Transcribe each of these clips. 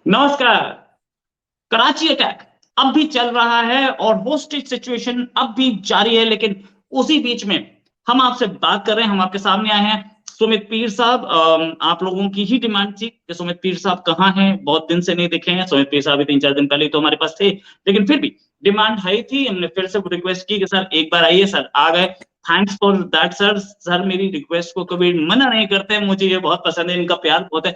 नमस्कार। कराची अटैक अब भी चल रहा है और होस्टेज सिचुएशन अब भी जारी है, लेकिन उसी बीच में हम आपसे बात कर रहे हैं। हम आपके सामने आए हैं सुमित पीर साहब। आप लोगों की ही डिमांड थी कि सुमित पीर साहब कहाँ हैं, बहुत दिन से नहीं दिखे हैं। सुमित पीर साहब 3-4 दिन पहले ही तो हमारे पास थे, लेकिन फिर भी डिमांड हाई थी। हमने फिर से रिक्वेस्ट की कि सर एक बार आइए। सर आ गए। Thanks for that sir. Sir मेरी रिक्वेस्ट को कभी मना नहीं करते, मुझे ये बहुत पसंद है, इनका प्यार बहुत है।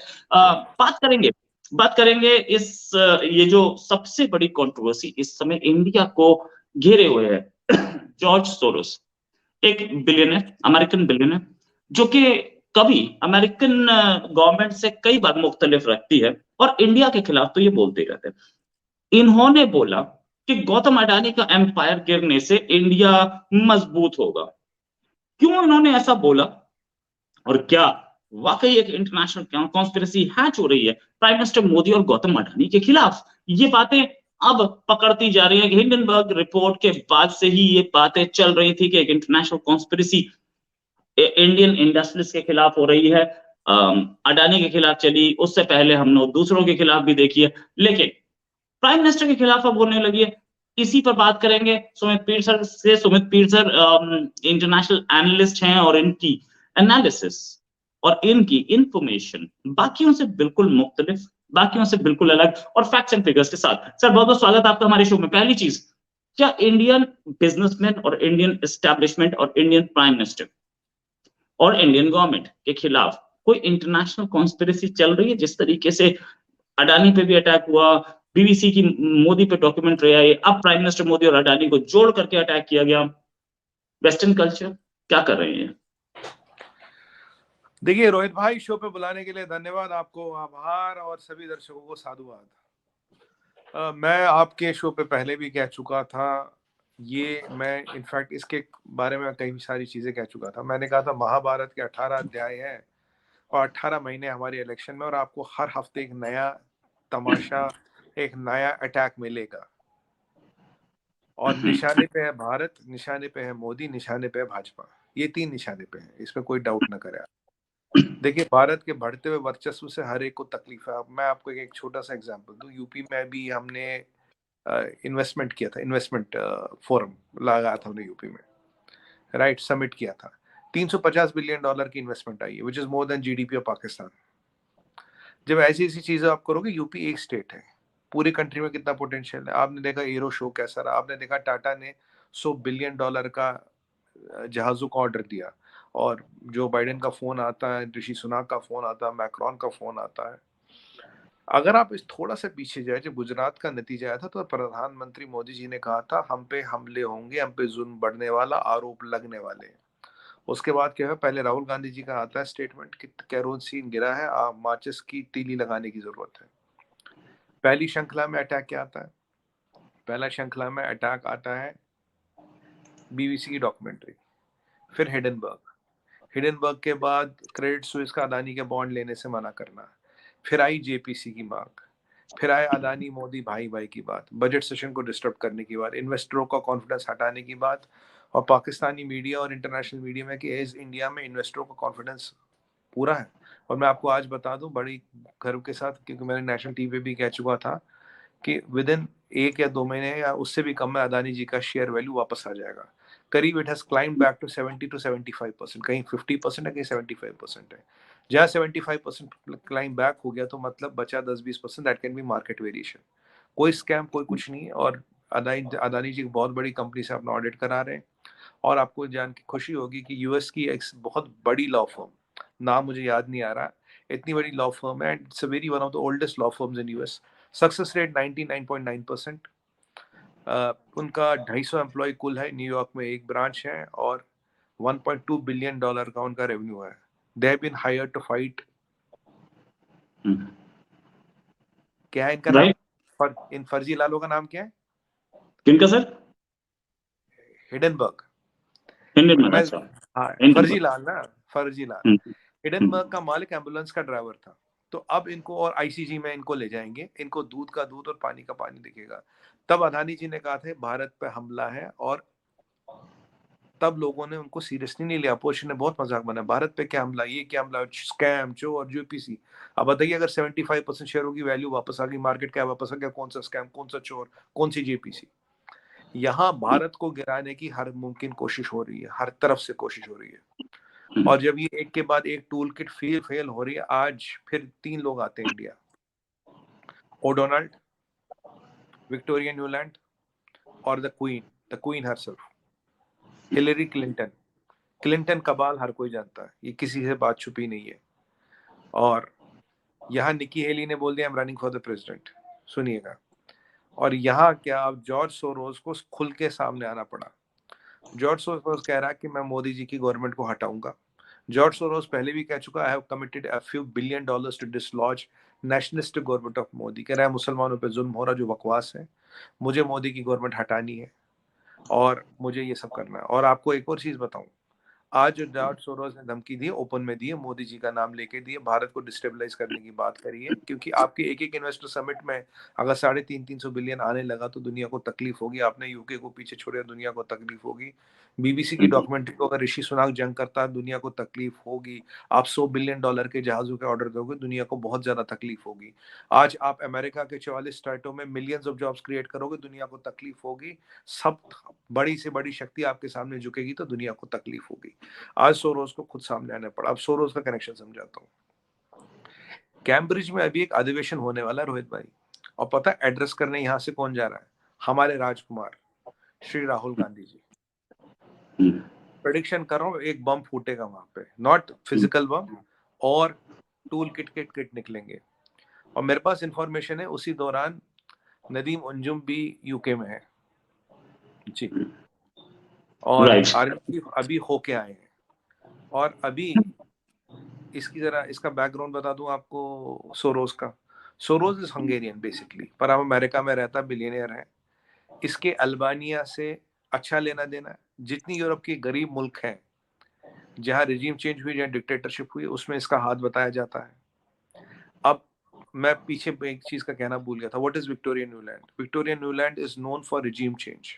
बात करेंगे इस ये जो सबसे बड़ी कंट्रोवर्सी इस समय इंडिया को घेरे हुए है। जॉर्ज सोरोस, एक बिलियनर, अमेरिकन बिलियनर, जो कि कभी अमेरिकन गवर्नमेंट से कई बार मुख्तलिफ रखती है और इंडिया के खिलाफ तो ये बोलते रहते हैं। इन्होंने बोला कि गौतम अडानी का एम्पायर गिरने से इंडिया मजबूत होगा। क्यों इन्होंने ऐसा बोला और क्या वाकई एक इंटरनेशनल कॉन्स्पिरेसी हैच हो रही है प्राइम मिनिस्टर मोदी और गौतम अडानी के खिलाफ? ये बातें अब पकड़ती जा रही है। हिंडनबर्ग रिपोर्ट के बाद से ही ये बातें चल रही थी कि एक इंटरनेशनल कॉन्स्पिरेसी इंडियन इंडस्ट्रीज के खिलाफ हो रही है। अडानी के खिलाफ चली, उससे पहले हमने दूसरों के खिलाफ भी देखी है, लेकिन प्राइम मिनिस्टर के खिलाफ अब होने लगी है। इसी पर बात करेंगे सुमित पीर सर से। सुमित पीर सर इंटरनेशनल एनालिस्ट हैं और इनकी एनालिसिस और इनकी इंफॉर्मेशन बाकियों से बिल्कुल मुख्तलिफ, बाकियों से बिल्कुल अलग और फैक्ट्स एंड फिगर्स के साथ। सर बहुत बहुत स्वागत आपका हमारे शो में। पहली चीज, क्या इंडियन बिजनेसमैन और इंडियन एस्टेब्लिशमेंट और इंडियन प्राइम मिनिस्टर और इंडियन गवर्नमेंट के खिलाफ कोई इंटरनेशनल कॉन्स्पिरेसी चल रही है? जिस तरीके से अडानी पे भी अटैक हुआ, बीबीसी की मोदी पे डॉक्यूमेंट्री आई, अब प्राइम मिनिस्टर मोदी और अडानी को जोड़ करके अटैक किया गया। वेस्टर्न कल्चर क्या कर रहे हैं? देखिए रोहित भाई, शो पे बुलाने के लिए धन्यवाद, आपको आभार और सभी दर्शकों को साधुवाद। मैं आपके शो पे पहले भी कह चुका था, ये मैं इनफैक्ट इसके बारे में कई सारी चीजें कह चुका था। मैंने कहा था महाभारत के 18 अध्याय हैं और 18 महीने हमारे इलेक्शन में, और आपको हर हफ्ते एक नया तमाशा, एक नया अटैक मिलेगा। और निशाने पे है भारत, निशाने पे है मोदी, निशाने पे है भाजपा। ये 3 निशाने पे है, इसमें कोई डाउट ना करे। देखिए, भारत के बढ़ते हुए वर्चस्व से हर एक को तकलीफ है। अब मैं आपको एक छोटा सा एग्जांपल दूं। यूपी में भी हमने इन्वेस्टमेंट किया था, इन्वेस्टमेंट फोरम लगाया था हमने यूपी में, राइट, समिट किया था। $350 बिलियन की इन्वेस्टमेंट आई है, which is more than GDP of Pakistan. जब ऐसी ऐसी चीजें आप करोगे, यूपी एक स्टेट है, पूरी कंट्री में कितना पोटेंशियल है। आपने देखा एरो शो कैसा रहा, आपने देखा टाटा ने $100 बिलियन का जहाजों का ऑर्डर दिया, और जो बाइडेन का फोन आता है, ऋषि सुनाक का फोन आता है, मैक्रोन का फोन आता है। अगर आप इस थोड़ा सा पीछे जाए, जब गुजरात का नतीजा आया था तो प्रधानमंत्री मोदी जी ने कहा था हम पे हमले होंगे, हम पे जुल्म बढ़ने वाला, आरोप लगने वाले। उसके बाद क्या है, पहले राहुल गांधी जी का आता है स्टेटमेंट कि केरोसिन गिरा है, माचिस की तीली लगाने की जरूरत है। पहली श्रृंखला में अटैक क्या आता है? पहला श्रृंखला में अटैक आता है बीबीसी की डॉक्यूमेंट्री, फिर हिडनबर्ग के बाद क्रेडिट स्विस का अदानी के बॉन्ड लेने से मना करना, फिर आई जेपीसी की मांग, फिर आए अदानी मोदी भाई भाई की बात, बजट सेशन को डिस्टर्ब करने की बात, इन्वेस्टरों का कॉन्फिडेंस हटाने की बात, और पाकिस्तानी मीडिया और इंटरनेशनल मीडिया में कि इस इंडिया में इन्वेस्टरों का कॉन्फिडेंस पूरा है। और मैं आपको आज बता दूं बड़ी गर्व के साथ, क्योंकि मैंने नेशनल टीवी पे भी कह चुका था कि विद इन 1 या 2 महीने या उससे भी कम में अदानी जी का शेयर वैल्यू वापस आ जाएगा। करीब it has climb back to 70 to 75%, कहीं 50% है, कहीं 75% है। जहाँ 75% क्लाइंब बैक हो गया तो मतलब बचा 10-20%, that can be market variation. कोई स्कैम, कोई कुछ नहीं है। और अदानी जी बहुत बड़ी कंपनी से अपना ऑडिट करा रहे हैं। और आपको जान के खुशी होगी कि यूएस की एक बहुत बड़ी लॉ फर्म, नाम मुझे याद नहीं आ रहा, इतनी बड़ी लॉ फर्म है, it's very one of the oldest law firms in US, success rate 99.9%। उनका 250 एम्प्लॉय कुल है, न्यूयॉर्क में एक ब्रांच है, और $1.2 बिलियन का उनका रेवेन्यू है। They have been hired to fight. क्या है इनका नाम? इन फर्जी लालों का नाम क्या है? किनका सर? हिडनबर्ग। अच्छा, हाँ, फर्जी हिंडनबर्ग। लाल ना, फर्जी लाल। हिडनबर्ग का मालिक एम्बुलेंस का ड्राइवर था। तो अब इनको और आईसीजी में इनको ले जाएंगे, इनको दूध का दूध और पानी का पानी दिखेगा। तब अदानी जी ने कहा था भारत पे हमला है, और तब लोगों ने उनको सीरियसली नहीं लिया, अपोजिशन ने बहुत मजाक बनाया, भारत पे क्या हमला, ये क्या हमला, स्कैम, चोर, यूपीसी। अब बताइए अगर 75% शेयरों की वैल्यू वापस आ गई, मार्केट क्या वापस आ गया, कौन सा स्कैम, कौन सा चोर, कौन सी जेपीसी। यहाँ भारत को गिराने की हर मुमकिन कोशिश हो रही है, हर तरफ से कोशिश हो रही है। और जब ये एक के बाद एक टूल किट फेल हो रही है, आज फिर 3 लोग आते हैं इंडिया, ओडोनाल्ड, विक्टोरिया न्यूलैंड और the queen herself, Hillary Clinton. Clinton का बाल हर कोई जानता है, ये किसी से बात छुपी नहीं है। और यहाँ निकी हेली ने बोल दिया I am running for the president, सुनिएगा। और यहाँ क्या, अब जॉर्ज सोरोस को खुल के सामने आना पड़ा। जॉर्ज सोरोस कह रहा है कि मैं मोदी जी की गवर्नमेंट को हटाऊंगा। जॉर्ज सोरोस पहले भी कह चुका, I have committed a few billion dollars to dislodge nationalistic government of Modi. कह रहा है मुसलमानों पे जुल्म हो रहा, जो बकवास है, मुझे मोदी की गवर्नमेंट हटानी है और मुझे ये सब करना है। और आपको एक और चीज बताऊं, आज जो जॉर्ज सोरोस ने धमकी दी, ओपन में दी है, मोदी जी का नाम लेके दी है, भारत को डिस्टेबलाइज करने की बात करी है, क्योंकि आपके एक एक इन्वेस्टर समिट में अगर 350 बिलियन आने लगा तो दुनिया को तकलीफ होगी। आपने यूके को पीछे छोड़े, दुनिया को तकलीफ होगी। बीबीसी की डॉक्यूमेंट्री को अगर ऋषि सुनाक जंग करता है, दुनिया को तकलीफ होगी। आप $100 बिलियन के जहाजों के ऑर्डर दोगे, दुनिया को बहुत ज्यादा तकलीफ होगी। आज आप अमेरिका के 44 स्टेटों में मिलियंस ऑफ जॉब्स क्रिएट करोगे, दुनिया को तकलीफ होगी। सब बड़ी से बड़ी शक्ति आपके सामने झुकेगी तो दुनिया को तकलीफ होगी। आज सोरोस को खुद सामने आना पड़ा। अब सोरोस का कनेक्शन समझाता हूँ। कैम्ब्रिज में अभी एक अधिवेशन होने वाला है रोहित भाई, और पता है एड्रेस करने यहाँ से कौन जा रहा है? हमारे राजकुमार श्री राहुल गांधी जी। प्रेडिक्शन कर रहा हूँ, एक बम फूटेगा वहां पे, नॉट फिजिकल बम, और टूल किट निकलेंगे। और मेरे पास इंफॉर्मेशन है उसी दौरान नदीम अंजुम भी यूके में है जी, और राइट। आर्मी अभी होके आए हैं। और अभी इसका बैकग्राउंड बता दूं आपको सोरोस का। सोरोस इज हंगेरियन बेसिकली, पर अब अमेरिका में रहता, बिलियनियर है। इसके अल्बानिया से अच्छा लेना देना है। जितनी यूरोप के गरीब मुल्क हैं जहां रिजीम चेंज हुई, जहां डिक्टेटरशिप हुई, उसमें इसका हाथ बताया जाता है। अब मैं पीछे एक चीज का कहना भूल गया था, what is Victoria Nuland? Victoria Nuland is known for regime change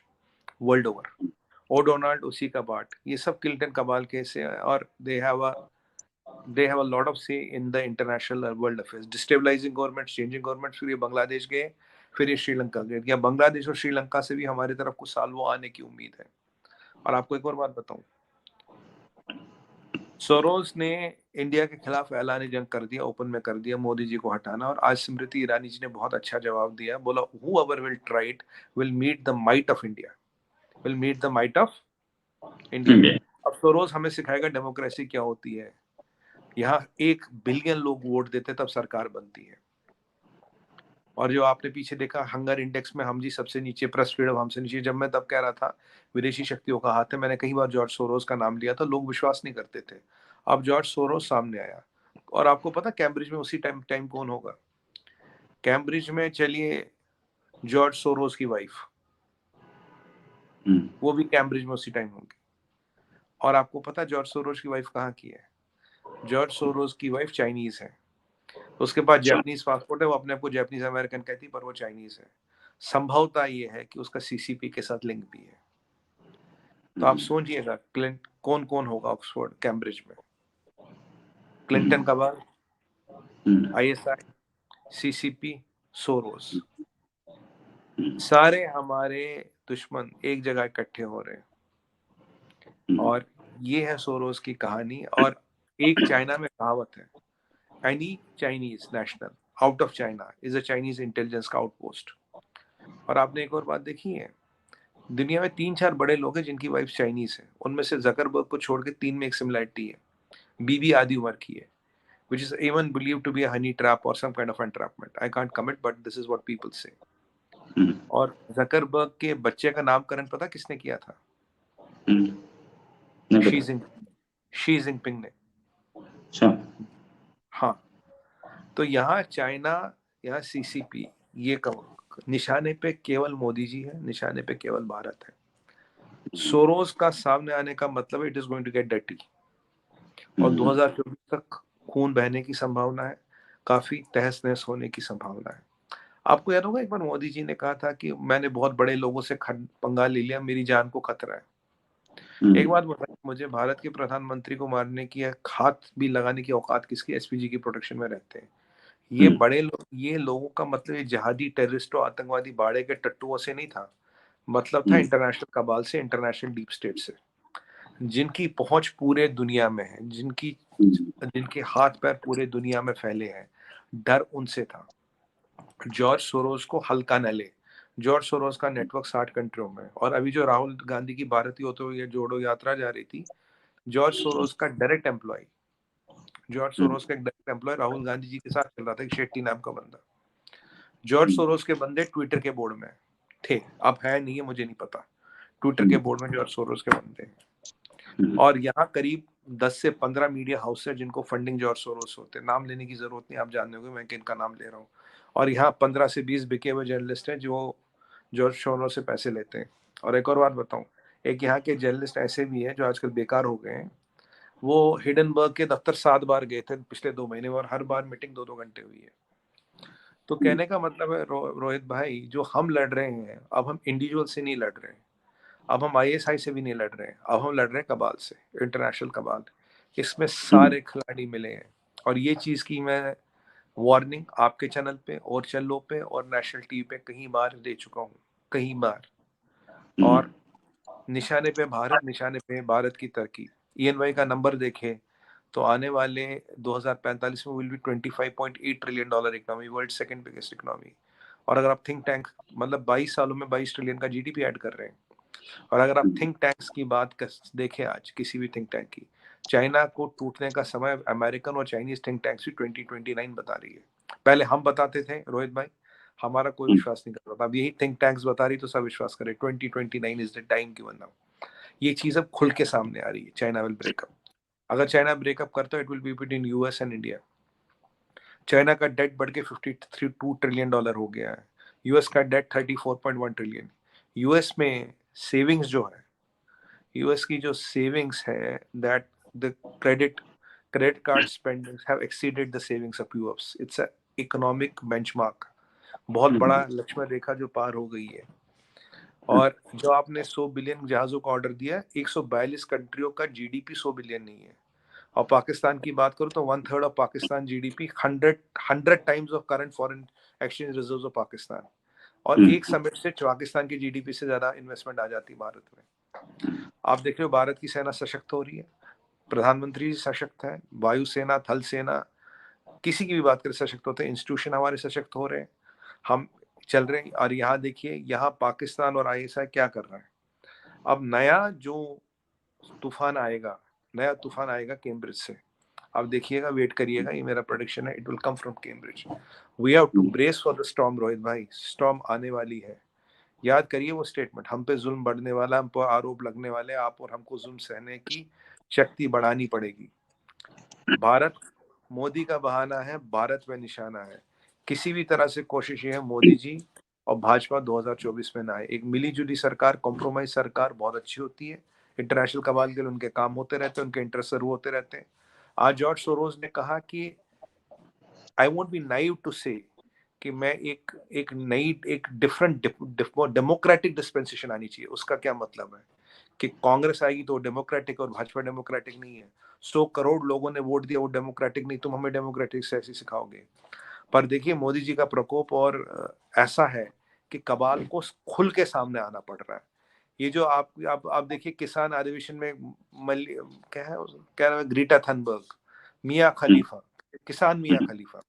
world over. ओडोनाल्ड उसी का पार्ट, ये सब क्लिंटन कबाल केस है, और they have a lot of say in the international world affairs, destabilizing governments, changing governments। फिर ये बांग्लादेश गए, फिर ये श्रीलंका गए, या बांग्लादेश और श्रीलंका से भी हमारी तरफ कुछ साल वो आने की उम्मीद है। और आपको एक और बात बताऊं, सोरोस ने इंडिया के खिलाफ ऐलान जंग कर दिया, ओपन में कर दिया, मोदी जी को हटाना। और आज स्मृति ईरानी जी ने बहुत अच्छा जवाब दिया, बोला whoever will try it will meet the might of India, will meet the might of India। अब सोरोस हमें सिखाएगा डेमोक्रेसी क्या होती है। यहाँ 1 बिलियन लोग वोट देते तब सरकार बनती है। और जो आपने पीछे देखा हंगर इंडेक्स में हम जी सबसे नीचे, प्रेस फ्रीडम हमसे नीचे, जब मैं तब कह रहा था विदेशी शक्तियों का हाथ है, मैंने कई बार जॉर्ज सोरोस का नाम लिया था, लोग विश्वास नहीं करते थे। अब जॉर्ज सोरोस सामने आया। और आपको पता कैम्ब्रिज में उसी टाइम कौन होगा? कैम्ब्रिज में चलिए जॉर्ज सोरोस की वाइफ, वो भी कैम्ब्रिज में उसी टाइम होंगी। और आपको पता जॉर्ज सोरोस की वाइफ कहाँ की है? जॉर्ज सोरोस की वाइफ चाइनीज है, उसके पास जापानीज पासपोर्ट है, वो अपने आप को जापानीज अमेरिकन कहती है, पर वो चाइनीज है। संभवता ये है कि उसका सीसीपी के साथ लिंक भी है। तो आप सोचिएगा कौन कौन होगा ऑक्सफोर्ड कैम्ब्रिज में। क्लिंटन का बाद, आईएसआई, सीसीपी, सोरोस, सारे हमारे दुश्मन एक जगह इकट्ठे हो रहे हैं। और ये है सोरोस की कहानी। और एक चाइना में कहावत है, any Chinese national out of China is a Chinese intelligence का आउटपोस्ट। और आपने एक और बात देखी है, दुनिया में 3-4 बड़े लोग हैं जिनकी वाइफ चाइनीज है, उनमें से जकरबर्ग को छोड़ के 3 में एक सिमिलरिटी है, बीबी आधी उम्र की है, which is even believed to be a honey trap or some kind of entrapment. I can't commit, but this is what people say. और जकरबर्ग के बच्चे का नामकरण पता किसने किया था? शी जिनपिंग ने। हाँ, तो यहाँ चाइना, यहाँ सीसीपी, ये निशाने पे केवल मोदी जी है, निशाने पे केवल भारत है। सोरोस का सामने आने का मतलब है it is going to get dirty. और 2024 तक खून बहने की संभावना है, काफी तहस नहस होने की संभावना है। आपको याद होगा एक बार मोदी जी ने कहा था कि मैंने बहुत बड़े लोगों से पंगा ले लिया, मेरी जान को खतरा है। एक बात बताइए मुझे, भारत के प्रधानमंत्री को मारने की या हाथ भी लगाने की औकात किसकी? एसपीजी की प्रोटेक्शन में रहते हैं ये बड़े लोग। ये लोगों का मतलब ये जिहादी टेररिस्टों आतंकवादी बाड़े के टट्टुओं से नहीं था, मतलब था इंटरनेशनल कबाल से, इंटरनेशनल डीप स्टेट से, जिनकी पहुंच पूरे दुनिया में है, जिनके हाथ पैर पूरे दुनिया में फैले हैं। डर उनसे था। जॉर्ज सोरोस को हल्का न ले। जॉर्ज सोरोस का नेटवर्क 60 कंट्रियों में, और अभी जो राहुल गांधी की भारत ही होते हुए जोड़ो यात्रा जा रही थी, जॉर्ज सोरोस का डायरेक्ट एम्प्लॉय, जॉर्ज सोरोस का एक डायरेक्ट एम्प्लॉय राहुल गांधी जी के साथ चल रहा था, एक शेट्टी नाम का बंदा। जॉर्ज सोरोस के बंदे ट्विटर के बोर्ड में थे, अब है नहीं है मुझे नहीं पता। ट्विटर के बोर्ड में जॉर्ज सोरोस के बंदे, और यहाँ करीब 10 से 15 मीडिया हाउस है जिनको फंडिंग जॉर्ज सोरोस होते हैं। नाम लेने की जरूरत नहीं, आप जान होंगे मैं किनका नाम ले रहा हूँ। और यहाँ 15 से 20 बिके हुए जर्नलिस्ट हैं जो जॉर्ज सोरोस से पैसे लेते हैं। और एक और बात बताऊं, एक यहाँ के जर्नलिस्ट ऐसे भी हैं जो आजकल बेकार हो गए हैं। वो हिडनबर्ग के दफ्तर 7 बार गए थे पिछले 2 महीने में, और हर बार मीटिंग 2-2 घंटे हुई है। तो कहने का मतलब है रोहित भाई, जो हम लड़ रहे हैं, अब हम इंडिविजुअल से नहीं लड़ रहे हैं, अब हम आईएसआई से भी नहीं लड़ रहे हैं, अब हम लड़ रहे हैं कबाल से, इंटरनेशनल कबाल। इसमें सारे खिलाड़ी मिले हैं। और ये चीज की मैं वार्निंग आपके चैनल पे और चैनलों पे और नेशनल टीवी पे कई बार दे चुका हूँ, कई बार। और निशाने पे भारत, निशाने पे भारत की तरक्की। ईएनवाई का नंबर देखे तो आने वाले 2045 में will be $25.8 trillion economy, world second biggest economy. और अगर आप थिंक टैंक, मतलब 22 सालों में 22 ट्रिलियन का जीडीपी ऐड कर रहे हैं। और अगर आप थिंक टैंक्स की बात देखें आज, किसी भी थिंक टैंक की, चाइना को टूटने का समय अमेरिकन और चाइनीज थिंक टैंक्स भी 2029 बता रही है। पहले हम बताते थे रोहित भाई, हमारा कोई विश्वास नहीं करता था। अब यही थिंक टैंक्स बता रही तो सब विश्वास करे। 2029 is the time given now. ये चीज अब खुल के सामने आ रही है। China will breakup. अगर चाइना ब्रेकअप करता है, it will be between US and India. China का डेट बढ़ के $52 ट्रिलियन हो गया है। यूएस का डेट 34.1 ट्रिलियन। यूएस में सेविंग्स जो है, यूएस की जो सेविंग्स है, that the credit card spendings have exceeded the savings of US. It's a economic benchmark, बहुत बड़ा लक्ष्मण रेखा जो पार हो गई है। और जो आपने 100 बिलियन जहाजों का ऑर्डर दिया, 142 कंट्रियों का जीडीपी 100 बिलियन नहीं है। और पाकिस्तान की बात करूं तो 1/3 of Pakistan GDP 100 times of current foreign exchange reserves of Pakistan. और एक समिट से पाकिस्तान की जीडीपी से ज्यादा इन्वेस्टमेंट आ जाती भारत में। आप देख रहे हो भारत की सेना सशक्त हो रही है, प्रधानमंत्री सशक्त है, वायुसेना, थल सेना, किसी की भी बात करें सशक्त होते हैं, इंस्टीट्यूशन हमारे सशक्त हो रहे हैं, हम चल रहे हैं। और यहाँ देखिए, यहाँ पाकिस्तान और आईएसआई क्या कर रहा है। अब नया जो तूफान आएगा, नया तूफान आएगा कैम्ब्रिज से। आप देखिएगा, वेट करिएगा, ये मेरा प्रेडिक्शन है, it will come from Cambridge. We have to brace for the storm Rohit भाई, स्टॉर्म आने वाली है। याद करिए वो स्टेटमेंट, हम पे जुल्म बढ़ने वाला, हम पर आरोप लगने वाले, आप और हमको जुल्म सहने की शक्ति बढ़ानी पड़ेगी। भारत, मोदी का बहाना है, भारत में निशाना है। किसी भी तरह से कोशिश ये है मोदी जी और भाजपा 2024 में ना आए। एक मिलीजुली सरकार, कॉम्प्रोमाइज सरकार बहुत अच्छी होती है। इंटरनेशनल कबाल के लिए उनके काम होते रहते हैं, उनके इंटरेस्ट सर्व होते रहते हैं। आज जॉर्ज सोरोस ने कहा कि I won't be naive to say कि मैं एक नई, एक डिफरेंट डेमोक्रेटिक डिस्पेंसेशन आनी चाहिए। उसका क्या मतलब है कि कांग्रेस आएगी तो डेमोक्रेटिक और भाजपा डेमोक्रेटिक नहीं है। 100 करोड़ लोगों ने वोट दिया, वो डेमोक्रेटिक नहीं, तुम हमें डेमोक्रेटिक से ऐसे सिखाओगे। पर देखिए मोदी जी का प्रकोप और ऐसा है कि कबाल को खुल के सामने आना पड़ रहा है। ये जो आप देखिए किसान अधिवेशन में क्या है, क्या नाम है, ग्रीटा थनबर्ग, मियां खलीफा, किसान मियां खलीफा,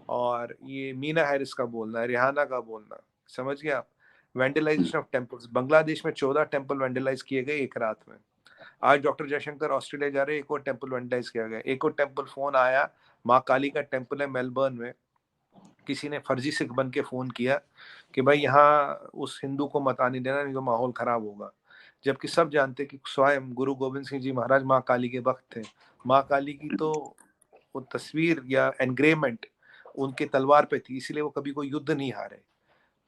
और ये मीना हैरिस का बोलना, रिहाना का बोलना, समझ गए आप। वेंडलाइजेशन ऑफ टेम्पल्स, बांग्लादेश में 14 टेम्पल वेंडलाइज किए गए एक रात में। आज डॉक्टर जयशंकर ऑस्ट्रेलिया जा रहे हैं, एक और टेम्पल वेंडलाइज किया गया। एक और टेम्पल फोन आया, माँ काली का टेम्पल है मेलबर्न में, किसी ने फर्जी सिख बन के फोन किया कि भाई यहाँ उस हिंदू को मत आने देना, नहीं तो माहौल खराब होगा। जबकि सब जानते कि स्वयं गुरु गोविंद सिंह जी महाराज माँ काली के भक्त थे। माँ काली की तो वो तस्वीर या एनग्रेवमेंट उनके तलवार पे थी, इसलिए वो कभी कोई युद्ध नहीं हारे।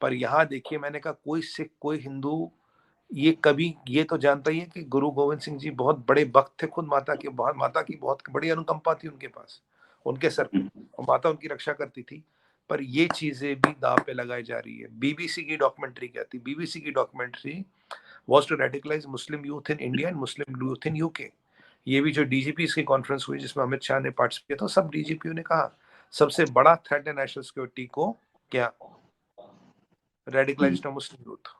पर यहाँ देखिए, मैंने कहा कोई सिख, कोई हिंदू ये कभी ये तो जानता ही है कि गुरु गोविंद सिंह जी बहुत बड़े भक्त थे खुद माता के, बहुत माता की बहुत बड़ी अनुकंपा थी उनके पास, उनके सर पे, और माता उनकी रक्षा करती थी। पर ये चीजें भी दाव पे लगाई जा रही है। बीबीसी की डॉक्यूमेंट्री क्या थी, बीबीसी की documentary was to radicalize Muslim youth in India and Muslim youth in UK. ये भी जो डीजीपी की कॉन्फ्रेंस हुई जिसमें अमित शाह ने पार्टिसिपेट किया, तो सब डीजीपी ने कहा सबसे बड़ा थ्रेट है नेशनल सिक्योरिटी को क्या, रेडिकलाइजेशन ऑफ मुस्लिम यूथ।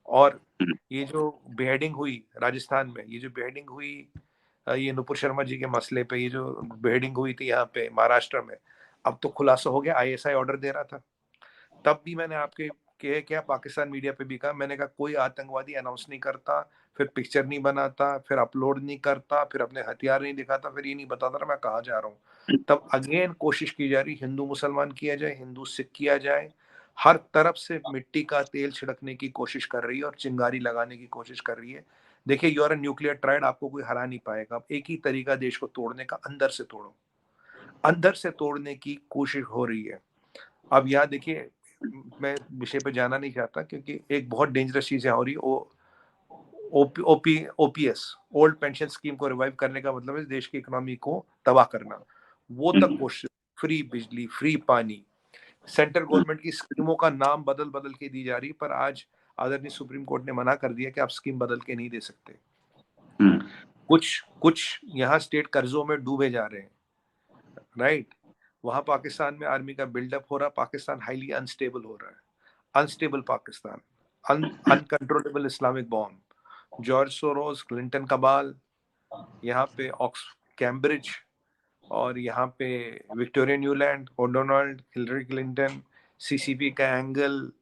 और ये जो बेहेडिंग हुई राजस्थान में, ये जो बेहेडिंग हुई ये नुपुर शर्मा जी के मसले पे, ये जो बेहेडिंग हुई थी यहाँ पे महाराष्ट्र में, अब तो खुलासा हो गया, आईएसआई ऑर्डर दे रहा था। तब भी मैंने आपके क्या पाकिस्तान मीडिया पे भी कहा, मैंने कहा कोई आतंकवादी अनाउंस नहीं करता, फिर पिक्चर नहीं बनाता, फिर अपलोड नहीं करता, फिर अपने हथियार नहीं दिखाता, फिर ये नहीं बताता मैं कहाँ जा रहा हूँ। तब अगेन कोशिश की जा रही, हिंदू मुसलमान किया जाए, हिंदू सिख किया जाए, हर तरफ से मिट्टी का तेल छिड़कने की कोशिश कर रही है और चिंगारी लगाने की कोशिश कर रही है। देखिए you are a nuclear triad, आपको कोई हरा नहीं पाएगा। एक ही तरीका देश को तोड़ने का, अंदर से तोड़ो, अंदर से तोड़ने की कोशिश हो रही है। अब यहाँ देखिए मैं विषय पे जाना नहीं चाहता क्योंकि एक बहुत डेंजरस चीज यहाँ हो रही है, ओपीएस ओल्ड पेंशन स्कीम को रिवाइव करने का मतलब है देश की इकोनॉमी को तबाह करना। वो तक कोशिश, फ्री बिजली, फ्री पानी, सेंट्रल गवर्नमेंट की स्कीमों का नाम बदल बदल के दी जा रही, पर आज आदरणीय सुप्रीम कोर्ट ने मना कर दिया कि आप स्कीम बदल के नहीं दे सकते। कुछ यहाँ स्टेट कर्जों में डूबे जा रहे हैं, राइट। वहां पाकिस्तान में आर्मी का बिल्डअप हो रहा, पाकिस्तान हाईली अनस्टेबल हो रहा है, unstable Pakistan, uncontrollable Islamic bomb, George Soros, Clinton का बाल, यहाँ पे कैम्ब्रिज, और यहाँ पे विक्टोरिया न्यूलैंड, ओडोनाल्ड, हिलरी क्लिंटन, सीसीपी का angle,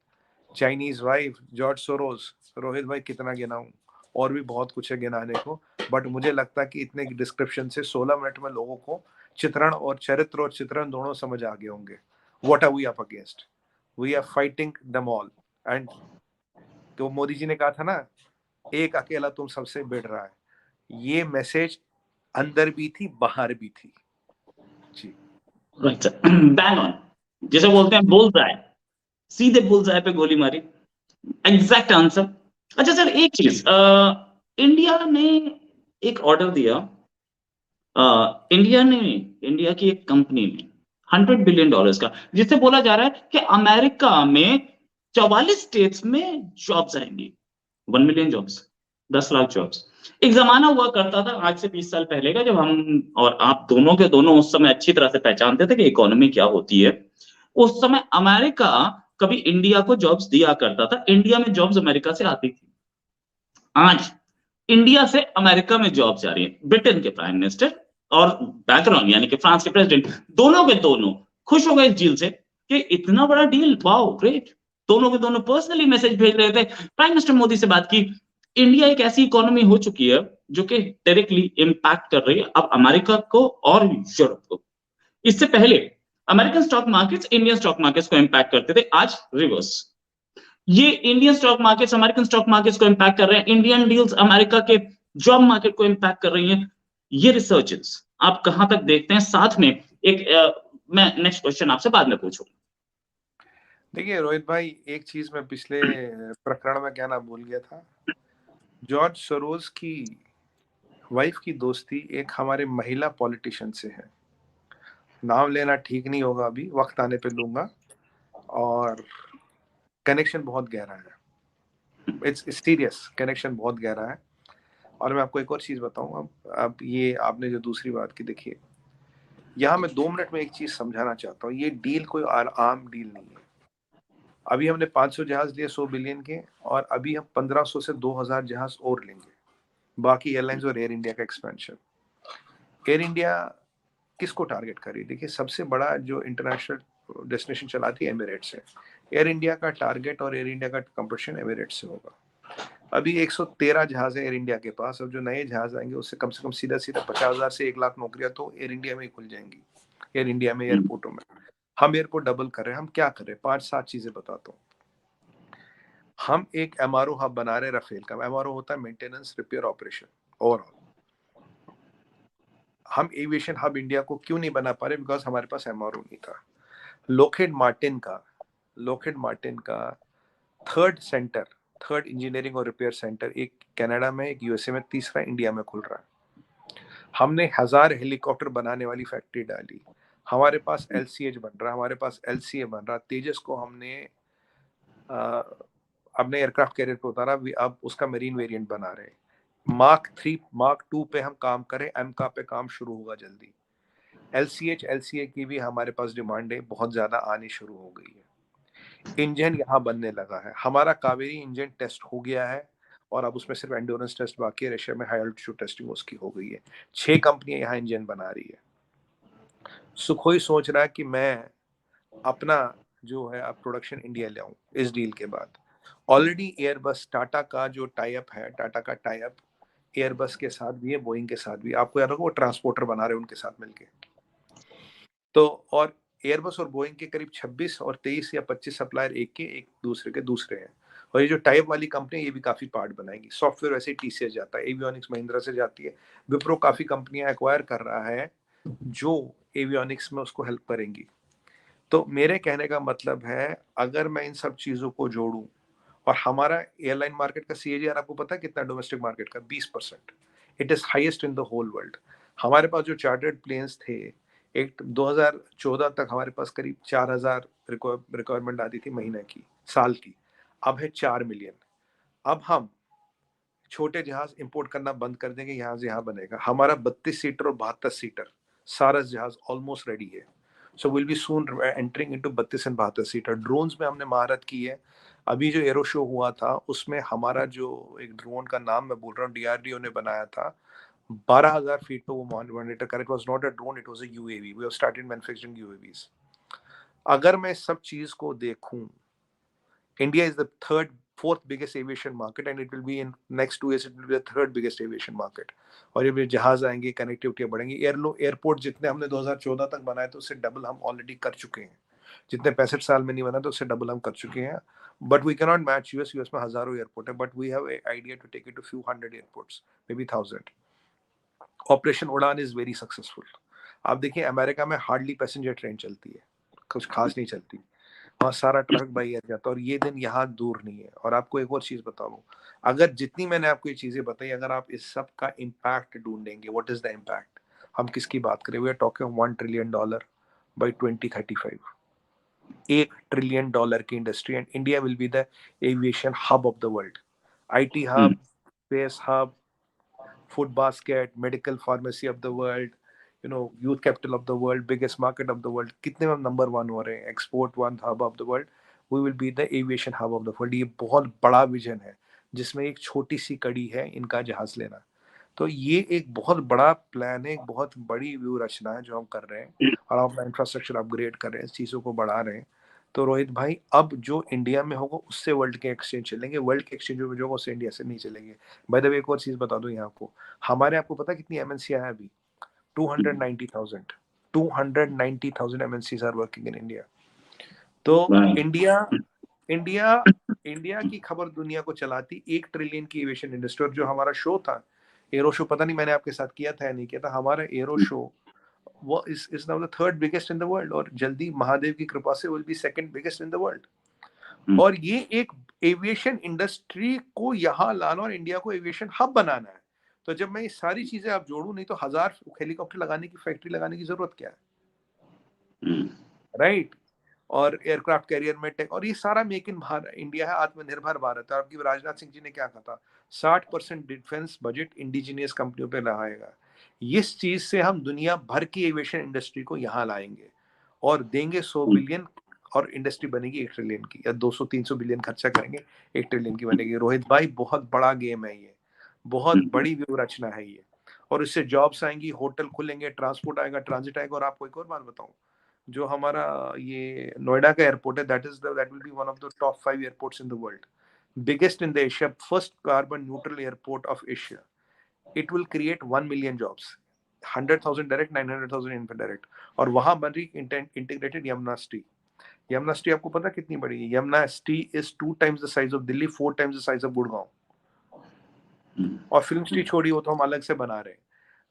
Chinese wife, George Soros. Rohit भाई कितना गिनाऊं, और भी बहुत कुछ है गिनाने को, बट मुझे लगता है कि इतने डिस्क्रिप्शन से 16 मिनट में लोगों को चित्रण और चरित्र और चित्रण दोनों समझ आ गए होंगे। What are we up against, we are fighting them all. And तो मोदी जी ने कहा था ना, एक अकेला तुम सबसे भिड़ रहा है, ये मैसेज अंदर भी थी बाहर भी थी जी। राइट सर, बैंग ऑन, जैसे बोलते हैं बुलजाई, सीधे बुलजाई पे गोली मारी, एग्जैक्ट आंसर। अच्छा सर एक चीज, इंडिया ने एक ऑर्डर दिया, इंडिया की एक कंपनी ने $100 बिलियन का, जिससे बोला जा रहा है कि अमेरिका में 44 स्टेट्स में जॉब्स आएंगी, 1 मिलियन जॉब्स, 10 लाख जॉब्स। एक जमाना हुआ करता था आज से 20 साल पहले का, जब हम और आप दोनों के दोनों उस समय अच्छी तरह से पहचानते थे कि इकोनॉमी क्या होती है। उस समय अमेरिका कभी इंडिया को जॉब्स दिया करता था, इंडिया में जॉब्स अमेरिका से आती थी। आज इंडिया से अमेरिका में जॉब जा रही है, ब्रिटेन के प्राइम मिनिस्टर और मैक्रोन यानी कि फ्रांस के प्रेसिडेंट, दोनों के दोनों खुश हो गए इस डील से कि इतना बड़ा डील, वाओ ग्रेट। दोनों के दोनों पर्सनली मैसेज भेज रहे थे। प्राइम मिनिस्टर मोदी से बात की। इंडिया एक ऐसी इकोनॉमी हो चुकी है जो कि डायरेक्टली इंपैक्ट कर रही है अब अमेरिका को और यूरोप को। इससे पहले American stock markets Indian stock markets को इंपैक्ट करते थे, आज रिवर्स। ये Indian stock markets American stock markets को इंपैक्ट कर रहे हैं, इंडियन डील्स अमेरिका के जॉब मार्केट को इंपैक्ट कर रही हैं। ये रिसर्चेस आप कहां तक देखते हैं? साथ में एक मैं नेक्स्ट क्वेश्चन आपसे बाद में पूछूंगा। देखिए रोहित भाई, एक चीज मैं पिछले प्रकरण में कहना भूल गया था। जॉर्ज सोरोस की वाइफ की दोस्ती एक हमारे महिला पॉलिटिशियन से है, नाम लेना ठीक नहीं होगा, अभी वक्त आने पे लूंगा, और कनेक्शन बहुत गहरा है, इट्स सीरियस कनेक्शन, बहुत गहरा है। और मैं आपको एक और चीज बताऊं, अब ये आपने जो दूसरी बात की, देखिए यहाँ मैं 2 मिनट में एक चीज समझाना चाहता हूँ, ये डील कोई आम डील नहीं है। अभी हमने 500 जहाज लिए 100 बिलियन के, और अभी हम 1500 से 2000 जहाज और लेंगे, बाकी एयरलाइंस और एयर इंडिया का एक्सपेंशन। एयर इंडिया किसको टारगेट कर रही है? देखिए सबसे बड़ा जो इंटरनेशनल डेस्टिनेशन चलाती है एमिरेट्स है, एयर इंडिया का टारगेट और एयर इंडिया का कंपटीशन एमिरेट्स से होगा। अभी 113 जहाज है एयर इंडिया के पास, अब जो नए जहाज आएंगे उससे कम से कम सीधा 50,000 से 1 लाख नौकरियां तो एयर इंडिया में ही खुल जाएंगी, एयर इंडिया में, एयरपोर्टों में। हम एयरपोर्ट डबल कर रहे हैं, हम क्या कर रहे हैं? 5-7 चीजें बताता हूँ। हम एक एमआरओ हब बना रहे हैं राफेल का। एमआरओ होता है मेंटेनेंस रिपेयर ऑपरेशन ओवरऑल। हम एविएशन हब इंडिया को क्यों नहीं बना पा रहे? बिकॉज हमारे पास एमआरओ नहीं था। लोकहेड मार्टिन का थर्ड इंजीनियरिंग और रिपेयर सेंटर, एक कनाडा में, एक यूएसए में, तीसरा इंडिया में खुल रहा है। हमने 1000 हेलीकॉप्टर बनाने वाली फैक्ट्री डाली। हमारे पास LCH बन रहा है, हमारे पास LCA बन रहा है। तेजस को हमने अपने एयरक्राफ्ट कैरियर पे उतारा, अब उसका मरीन वेरिएंट बना रहे हैं। मार्क 3 मार्क 2 पे हम काम करें, एमका पे काम शुरू होगा जल्दी। LCH LCA की भी हमारे पास डिमांड है, बहुत ज्यादा आनी शुरू हो गई है। इंजन यहाँ बनने लगा है, हमारा कावेरी इंजन टेस्ट हो गया है और अब उसमें सिर्फ एंड्योरेंस टेस्ट बाकी है। रशिया में हाई अल्टीट्यूड टेस्टिंग उसकी हो गई है। 6 कंपनियां यहाँ इंजन बना रही है। सुखोई सोच रहा है कि मैं अपना जो है अब प्रोडक्शन इंडिया ले आऊं इस डील के बाद। ऑलरेडी एयरबस टाटा का जो टाई अप है, टाटा का टाई अप एयरबस के साथ भी है, बोइंग के साथ भी। आपको याद होगा वो ट्रांसपोर्टर बना रहे हैं उनके साथ मिलके। तो और एयरबस और बोइंग के करीब 26 और 23 या 25 सप्लायर एक दूसरे के दूसरे हैं। और ये जो टाइप वाली कंपनी है ये भी काफी पार्ट बनाएगी। सॉफ्टवेयर वैसे ही TCS जाता है, एवियोनिक्स महिंद्रा से जाती है, विप्रो काफी कंपनियां एक्वायर कर रहा है जो एवियोनिक्स में उसको हेल्प करेंगी। तो मेरे कहने का मतलब है, अगर मैं इन सब चीजों को जोड़ूं, और हमारा एयरलाइन मार्केट का CAGR आपको पता है कितना? डोमेस्टिक मार्केट का 20%। It is highest in the whole world. हमारे पास जो चार्टर्ड प्लेन्स थे, एक 2014 तक हमारे पास करीब 4000 रिक्वायरमेंट आती थी महीने की, साल की। अब है 4 मिलियन। अब हम छोटे जहाज इंपोर्ट करना बंद कर देंगे, यहाँ से यहाँ बनेगा। हमारा 32 सीटर और 72 सीटर सारस जहाज ऑलमोस्ट रेडी है। So will be soon entering into 32 and 72 seater. Drones में हमने महारत की है। अभी जो एरो शो हुआ था उसमें हमारा जो एक ड्रोन का नाम मैं बोल रहा हूँ DRDO ने बनाया था, 12,000 फीट पे वो मॉनिटर कर। It was not a drone, it was a UAV। We have started manufacturing UAVs। अगर मैं सब चीज को देखूं, India is the fourth biggest aviation market, and it will be in next 2 years. It will be the third biggest aviation market. और ये जहाज आएंगे, कनेक्टिविटी बढ़ेंगी। एयरपोर्ट जितने हमने 2014 तक बनाए थे उससे डबल हम ऑलरेडी कर चुके हैं। जितने 65 साल में नहीं बना तो उससे डबल हम कर चुके हैं। But we can not match US में हजारों एयरपोर्ट है, but we have idea to take it to few hundred airports, may be 1000। Operation Udan is very successful. आप देखिए अमेरिका में हार्डली पैसेंजर ट्रेन चलती है, कुछ खास नहीं चलती। वहाँ सारा ट्रैफिक बाई एयर जाता है, और ये दिन यहाँ दूर नहीं है। और आपको एक और चीज बता दूं, अगर जितनी मैंने आपको ये चीजें बताई, अगर आप इस सब का इम्पैक्ट ढूंढेंगे, व्हाट इज द इम्पैक्ट, हम किसकी बात करें? We are talking $1 trillion by 2035। $1 trillion की industry, and India will be the aviation hub of the world. IT hub, space hub, food basket, medical pharmacy of the world, youth capital of the world, biggest market of the world। कितने में हम number 1 हो रहे हैं, export 1 hub of the world. We will be the aviation hub of the world. ये बहुत बड़ा vision है जिसमें एक छोटी सी कड़ी है इनका जहाज लेना। तो ये एक बहुत बड़ा प्लान है, एक बहुत बड़ी व्यू रचना है जो हम कर रहे हैं, और हम अपना इंफ्रास्ट्रक्चर अपग्रेड कर रहे हैं, चीज़ों को बढ़ा रहे हैं। तो रोहित भाई, अब जो इंडिया में होगा उससे वर्ल्ड के एक्सचेंज चलेंगे, वर्ल्ड के एक्सचेंज में जो होगा उससे इंडिया से नहीं चलेंगे। बाय द वे एक और चीज़ बता दूं यहाँ को, हमारे आपको पता कितनी MNC है अभी? 290,000। 290,000 MNCs are working in India. तो इंडिया इंडिया इंडिया की खबर दुनिया को चलाती, 1 ट्रिलियन की एविएशन इंडस्ट्री। और जो हमारा शो था, एरो शो, पता नहीं मैंने आपके साथ किया था या नहीं किया था, हमारा एरो शो वो is now the third biggest in the world, और जल्दी महादेव की कृपा से will be second biggest in the world. और ये एक एविएशन इंडस्ट्री को यहाँ लाना और इंडिया को एविएशन हब बनाना है। तो जब मैं ये सारी चीजें आप जोड़ू, नहीं तो 1000 हेलीकॉप्टर लगाने की, फैक्ट्री लगाने की जरूरत क्या है, राइट? और एयरक्राफ्ट कैरियर में टेक, और ये सारा मेक इन इंडिया है, आत्मनिर्भर भारत है। आपकी राजनाथ सिंह जी ने क्या कहा था? 60% डिफेंस बजट इंडिजिनियस कंपनियों पे लगाएगा। इस चीज से हम दुनिया भर की एविएशन इंडस्ट्री को यहाँ लाएंगे और देंगे 100 बिलियन, और इंडस्ट्री बनेगी 1 ट्रिलियन की, या 200-300 बिलियन खर्चा करेंगे, 1 ट्रिलियन की बनेगी। रोहित भाई, बहुत बड़ा गेम है ये, बहुत बड़ी व्यू रचना है ये। और इससे जॉब्स आएंगी, होटल खुलेंगे, ट्रांसपोर्ट आएगा, ट्रांजिट आएगा। और आपको एक और बात बताऊं, जो हमारा ये नोएडा का एयरपोर्ट है, that will be one of the top 5 airports in the world, biggest in the Asia, first carbon neutral airport of Asia. It will create 1 million jobs, 100,000 direct, 900,000 indirect. और वहां बन रही integrated Yamuna city. Yamuna city आपको पता कितनी बड़ी है? Yamuna city is 2 times the size of Delhi, 4 times the size of Gurgaon. और फिल्म सिटी छोड़ी हो तो हम अलग से बना रहे हैं।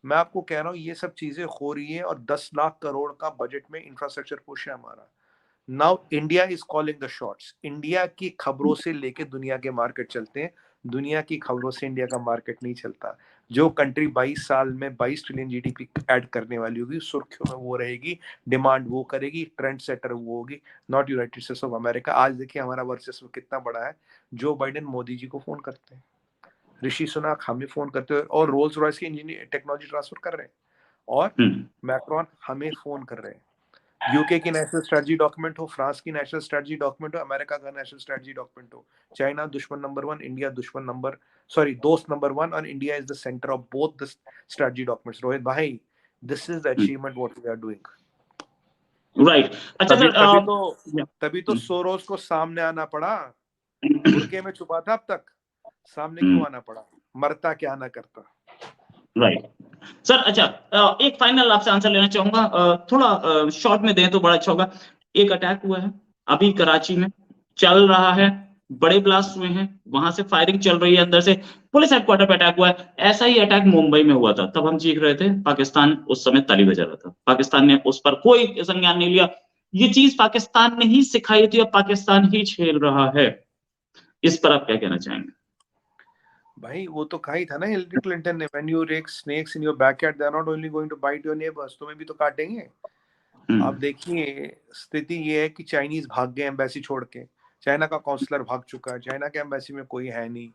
मैं आपको कह रहा हूँ ये सब चीजें हो रही है, और 10 लाख करोड़ का बजट में इंफ्रास्ट्रक्चर पुश है हमारा। Now India is calling the shots. India की खबरों से लेके दुनिया के मार्केट चलते हैं, दुनिया की खबरों से इंडिया का मार्केट नहीं चलता। जो कंट्री 22 साल में 22 ट्रिलियन जीडीपी ऐड करने वाली होगी, सुर्खियों में वो रहेगी, डिमांड वो करेगी, ट्रेंड सेटर वो होगी, not United states of America. आज देखिए हमारा वर्चस्व कितना बड़ा है। जो बाइडेन मोदी जी को फोन करते हैं, ऋषि सुनाक हमें फोन करते हैं, और रोल्स रॉयस की इंजीनियर टेक्नोलॉजी ट्रांसफर कर रहे हैं, और मैक्रोन हमें फोन कर रहे हैं। यूके की नेशनल स्ट्रेटजी डॉक्यूमेंट हो, फ्रांस की नेशनल स्ट्रेटजी डॉक्यूमेंट हो, अमेरिका का नेशनल स्ट्रेटजी डॉक्यूमेंट हो, चाइना दुश्मन नंबर 1, इंडिया दोस्त नंबर 1, और India is the centre of both the strategy documents. Rohit भाई, this is the achievement what we are doing. Right. अच्छा सर, तभी तो सोरोस को सामने आना पड़ा। बुरके में छुपा था अब तक, सामने क्यों आना पड़ा? मरता क्या ना करता। Right sir. अच्छा, एक फाइनल आपसे आंसर लेना चाहूंगा, थोड़ा शॉर्ट में दें तो बड़ा अच्छा होगा। एक अटैक हुआ है अभी कराची में, चल रहा है, बड़े ब्लास्ट हुए हैं, वहां से फायरिंग चल रही है, अंदर से पुलिस हेडक्वार्टर पे अटैक हुआ है। ऐसा ही अटैक मुंबई में हुआ था, तब हम चीख रहे थे, पाकिस्तान उस समय ताली बजा रहा था, पाकिस्तान ने उस पर कोई संज्ञान नहीं लिया। ये चीज पाकिस्तान ने ही सिखाई थी, अब पाकिस्तान ही झेल रहा है। इस पर आप क्या कहना चाहेंगे? भाई वो तो कहा ही था ना हिलरी क्लिंटन ने, when you rake snakes in your backyard they are not only going to bite your neighbours, तुम्हें भी तो काटेंगे। आप देखिए स्थिति ये है कि चाइनीज भाग गए एम्बेसी छोड़ के, चाइना का काउंसलर भाग चुका है, चाइना के एम्बेसी में कोई है नहीं।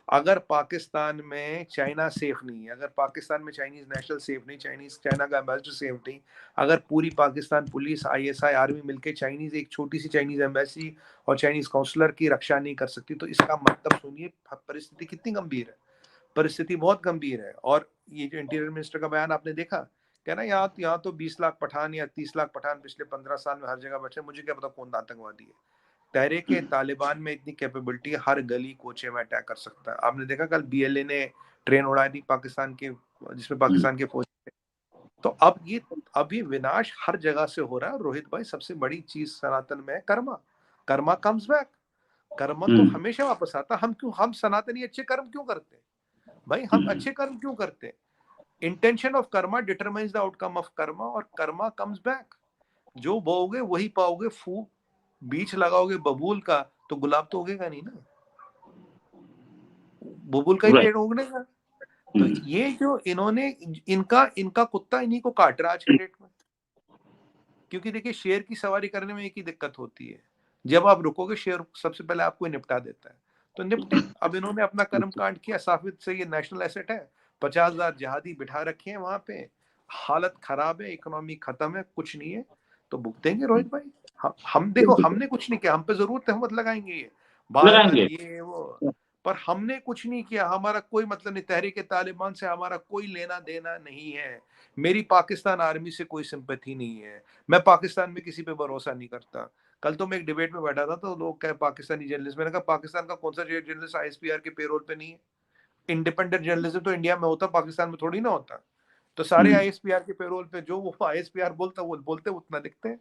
अगर पाकिस्तान में चाइना सेफ नहीं है, अगर पाकिस्तान में चाइनीज नेशनल सेफ नहीं, चाइना का एम्बेसडर सेफ नहीं, अगर पूरी पाकिस्तान पुलिस, आईएसआई, आर्मी मिलके चाइनीज एक छोटी सी चाइनीज एम्बेसी और चाइनीज काउंसलर की रक्षा नहीं कर सकती, तो इसका मतलब सुनिए परिस्थिति कितनी गंभीर है। परिस्थिति बहुत गंभीर है। और ये जो इंटीरियर मिनिस्टर का बयान आपने देखा, क्या ना, यहाँ तो 20 लाख पठान या 30 लाख पठान पिछले 15 साल में हर जगह बैठे, मुझे क्या पता कौन आतंकवादी है। तहरीक तालिबान में इतनी कैपेबिलिटी है, हर गली कोचे में अटैक कर सकता है। आपने देखा कल बीएलए ने ट्रेन उड़ा दी पाकिस्तान के, जिसमें पाकिस्तान के फौज थे। तो अब ये विनाश हर जगह से हो रहा है। रोहित भाई, सबसे बड़ी चीज सनातन में है कर्मा कम्स बैक। कर्म तो हमेशा वापस आता। हम सनातनी अच्छे कर्म क्यों करते भाई? हम अच्छे कर्म क्यों करते? Intention of Karma determines the outcome of Karma, और कर्मा कम्स बैक। जो बोओगे वही पाओगे। बीज लगाओगे बबूल का तो गुलाब तो उगेगा नहीं ना, बबूल का ही पेड़ उगने का। तो ये जो इन्होंने इनका कुत्ता इन्हीं को काट रहा आज के डेट में। क्योंकि देखिए शेर की सवारी करने में एक ही दिक्कत होती है, जब आप रुकोगे शेर सबसे पहले आपको निपटा देता है। तो निपटे। अब इन्होंने अपना कर्म कांड किया, साबित से ये नेशनल एसेट है। 50,000 जहादी बिठा रखे हैं वहां पे, हालत खराब है, इकोनॉमी खत्म है, कुछ नहीं है, तो भुगतेंगे रोहित भाई। हम देखो, हमने कुछ नहीं किया, हम पे जरूर तहमत लगाएंगे ये भारत ये वो, पर हमने कुछ नहीं किया। हमारा कोई मतलब नहीं, तहरीक तालिबान से हमारा कोई लेना देना नहीं है। मेरी पाकिस्तान आर्मी से कोई सिंपैथी नहीं है। मैं पाकिस्तान में किसी पे भरोसा नहीं करता। कल तो मैं एक डिबेट में बैठा था, तो लोग कहे पाकिस्तानी जर्नलिस्ट, मैंने कहा पाकिस्तान का कौन सा जर्नलिस्ट आईएसपीआर के पेरोल पे नहीं है? इंडिपेंडेंट जर्नलिज्म तो इंडिया में होता, पाकिस्तान में थोड़ी ना होता। तो सारे आईएसपीआर के पेरोल पे जो वो आईएसपीआर बोलता वो बोलते उतना लिखते हैं।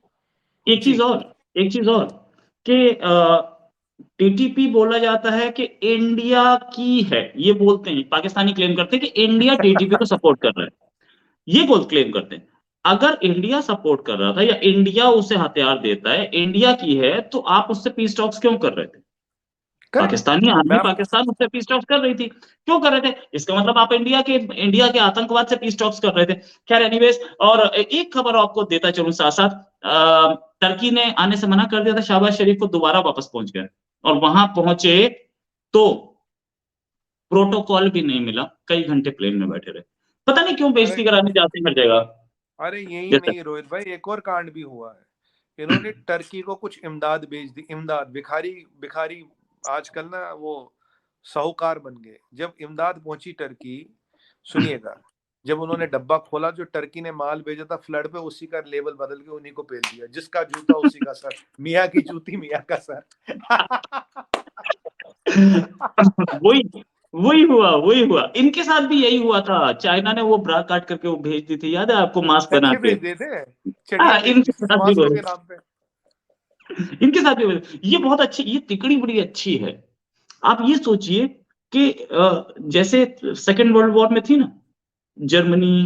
एक चीज और कि टीटीपी बोला जाता है कि इंडिया की है, ये बोलते हैं, पाकिस्तानी क्लेम करते हैं कि इंडिया टीटीपी को सपोर्ट कर रहा है, ये क्लेम करते हैं। अगर इंडिया सपोर्ट कर रहा था या इंडिया उसे हथियार देता है, इंडिया की है, तो आप उससे पीस टॉक्स क्यों कर रहे थे? पाकिस्तानी आर्मी, पाकिस्तान उससे पीस टॉक्स कर रही थी, क्यों कर रहे थे? इसका मतलब आप इंडिया के आतंकवाद से पीस टॉक्स कर रहे थे। खैर एनीवेज, और एक खबर आपको देता चलूं साथ साथ, टर्की ने आने से मना कर दिया था, शहबाज शरीफ को दोबारा वापस पहुंच गए, और वहां पहुंचे तो प्रोटोकॉल भी नहीं मिला, कई घंटे प्लेन में बैठे रहे। पता नहीं क्यों बेइज्जती कराने जाते हैं हर जगह। अरे यही नहीं रोहित भाई, एक और कांड भी हुआ है। इन्होंने टर्की को कुछ इमदाद भेज दी। इमदाद, भिखारी आजकल ना वो साहूकार बन गए। जब इमदाद पहुंची टर्की, सुनिएगा, जब उन्होंने डब्बा खोला, जो टर्की ने माल भेजा था फ्लड पे, उसी का लेबल बदल के उन्हीं को भेज दिया। जिसका जूता उसी का सर, मियाँ की जूती मियाँ का सर। वही हुआ, इनके साथ भी यही हुआ था। चाइना ने वो ब्रा काट करके वो भेज दी थी, याद है आपको, मास्क बना के। इनके साथ भी ये बहुत अच्छी, ये तिकड़ी बड़ी अच्छी है। आप ये सोचिए कि जैसे सेकेंड वर्ल्ड वॉर में थी ना, जर्मनी,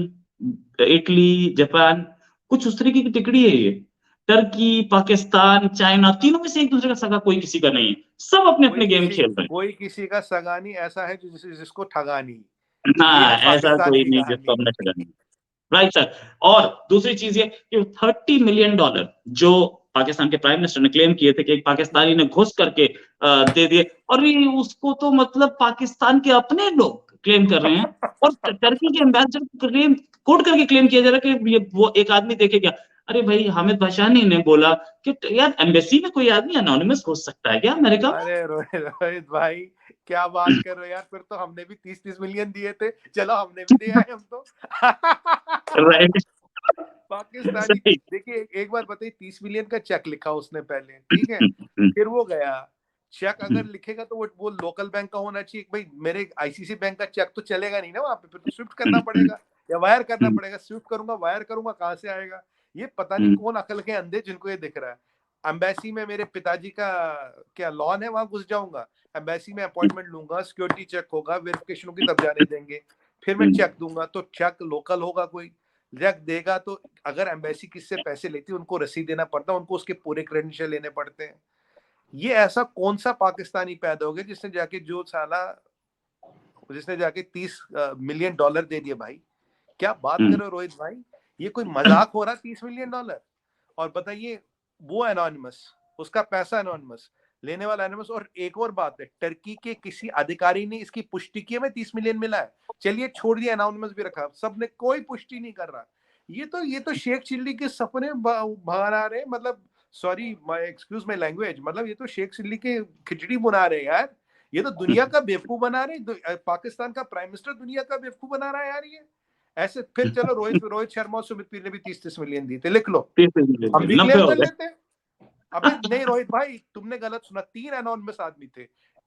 इटली, जापान, कुछ उस तरीके की टिकड़ी है ये। टर्की, पाकिस्तान, चाइना, तीनों में से एक दूसरे का सगा कोई किसी का नहीं है, सब अपने अपने गेम खेल रहे हैं। कोई किसी का सगा नहीं, ऐसा है जिसको ठगा नहीं, ये हाँ, है ऐसा पाकिस्तान कोई की नहीं कहानी। जिसको हमने ठगा नहीं। Right sir. और दूसरी चीज ये कि $30 मिलियन जो पाकिस्तान के प्राइम मिनिस्टर ने क्लेम किए थे कि एक पाकिस्तानी ने घुस करके दे दिए, और ये उसको तो मतलब पाकिस्तान के अपने लोग क्लेम कर रहे हैं, और टर्की के एम्बेसडर क्लेम कोट करके क्लेम किया जा रहा है कि ये वो एक आदमी देखेगा। अरे भाई, हामिद भाषानी ने बोला कि यार एम्बेसी में कोई आदमी एनोनिमस घुस सकता है क्या अमेरिका में? अरे रोहित भाई, क्या बात कर रहे हो यार, फिर तो हमने भी 30-30 मिलियन दिए थे, चलो हमने भी दे आए हम तो। राइट। पाकिस्तानी, सही। देखिए एक बार बताइए, 30 मिलियन का चेक लिखा उसने पहले, ठीक है, फिर वो गया, चेक अगर लिखेगा तो वो लोकल बैंक का होना चाहिए, भाई मेरे आईसीसी बैंक का चेक तो चलेगा नहीं ना वहां पे, फिर तो स्विफ्ट करना पड़ेगा या वायर करना पड़ेगा, स्विफ्ट करूंगा वायर करूंगा, कहां से आएगा? ये पता नहीं कौन अकल के अंधे जिनको ये दिख रहा है। एम्बेसी में मेरे पिताजी का क्या लॉन है, वहां घुस जाऊंगा, एम्बेसी में अपॉइंटमेंट लूंगा, सिक्योरिटी चेक होगा, वेरिफिकेशन होगी, तब जाने देंगे, फिर मैं चेक दूंगा, तो चेक लोकल होगा, कोई चेक देगा तो अगर एम्बेसी किससे पैसे लेती है उनको रसीद देना पड़ता है, उनको उसके पूरे क्रेडेंशियल लेने पड़ते हैं। ये ऐसा कौन सा पाकिस्तानी पैदा हो गया जिसने जाके 30 मिलियन डॉलर दे दिए भाई? क्या बात कर रहे हो रोहित भाई, ये कोई मजाक हो रहा, 30 मिलियन डॉलर? और बताइए, वो एनोनिमस, उसका पैसा एनोनिमस, लेने वाला एनोनिमस। और एक और बात है, टर्की के किसी अधिकारी ने इसकी पुष्टि की है मैं 30 मिलियन मिला है, चलिए छोड़ दिया, एनोनिमस भी रखा, सबने कोई पुष्टि नहीं कर रहा। ये तो शेख चिल्ली के सपने बाहर आ रहे हैं, मतलब सॉरी एक्सक्यूज माय लैंग्वेज, मतलब ये तो शेख चिल्ली के खिचड़ी बना रहे हैं यार, ये तो दुनिया का बेवकूफ बना रहे हैं, पाकिस्तान का प्राइम मिनिस्टर दुनिया का बेवकूफ बना रहा है यार ये ऐसे। फिर चलो रोहित शर्मा और सुमित पीर ने भी 30-30 मिलियन दिए थे, लिख लो, हम भी 90 क्लेम हो कर गए। लेते हैं। अबे नहीं रोहित भाई, तुमने गलत सुना, 3 एनोनिमस आदमी थे,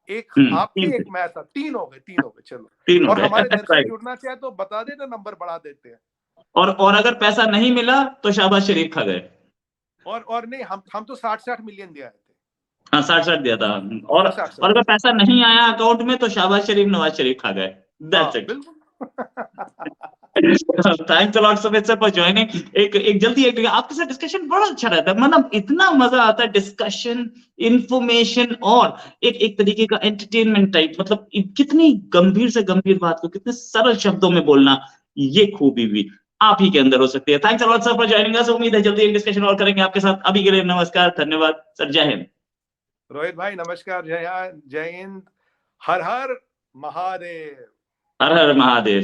एक आप थे, एक मैं था, 3 हो गए, चलो। 3 हो और गए। हमारे दर्शक राइट। जुड़ना चाहे तो बता देना, नंबर बढ़ा देते हैं। और अगर पैसा नहीं मिला तो शाहबाज शरीफ खा गए। और नहीं, हम तो 60-60 मिलियन दिया थे। हाँ, 60-60 दिया था। हम और तो 60-60 अगर पैसा नहीं आया अकाउंट में तो शाहबाज शरीफ, नवाज शरीफ खा गए। दैट्स हाँ इट। बिल्कुल। Thanks a lot Sumit sir for joining. एक जल्दी एक आपके साथ डिस्कशन बड़ा अच्छा रहता है, मतलब इतना मजा आता है, डिस्कशन, इंफॉर्मेशन, और एक तरीके का एंटरटेनमेंट टाइप, मतलब कितनी गंभीर से गंभीर बात को कितने सरल शब्दों में बोलना, ये खूबी भी आप ही के अंदर हो सकती है। Thanks a lot sir for joining us. उम्मीद है जल्दी एक डिस्कशन और करेंगे आपके साथ। अभी के लिए नमस्कार, धन्यवाद सर, जय हिंद। रोहित भाई नमस्कार, जय हिंद, हर हर महादेव। हर हर महादेव।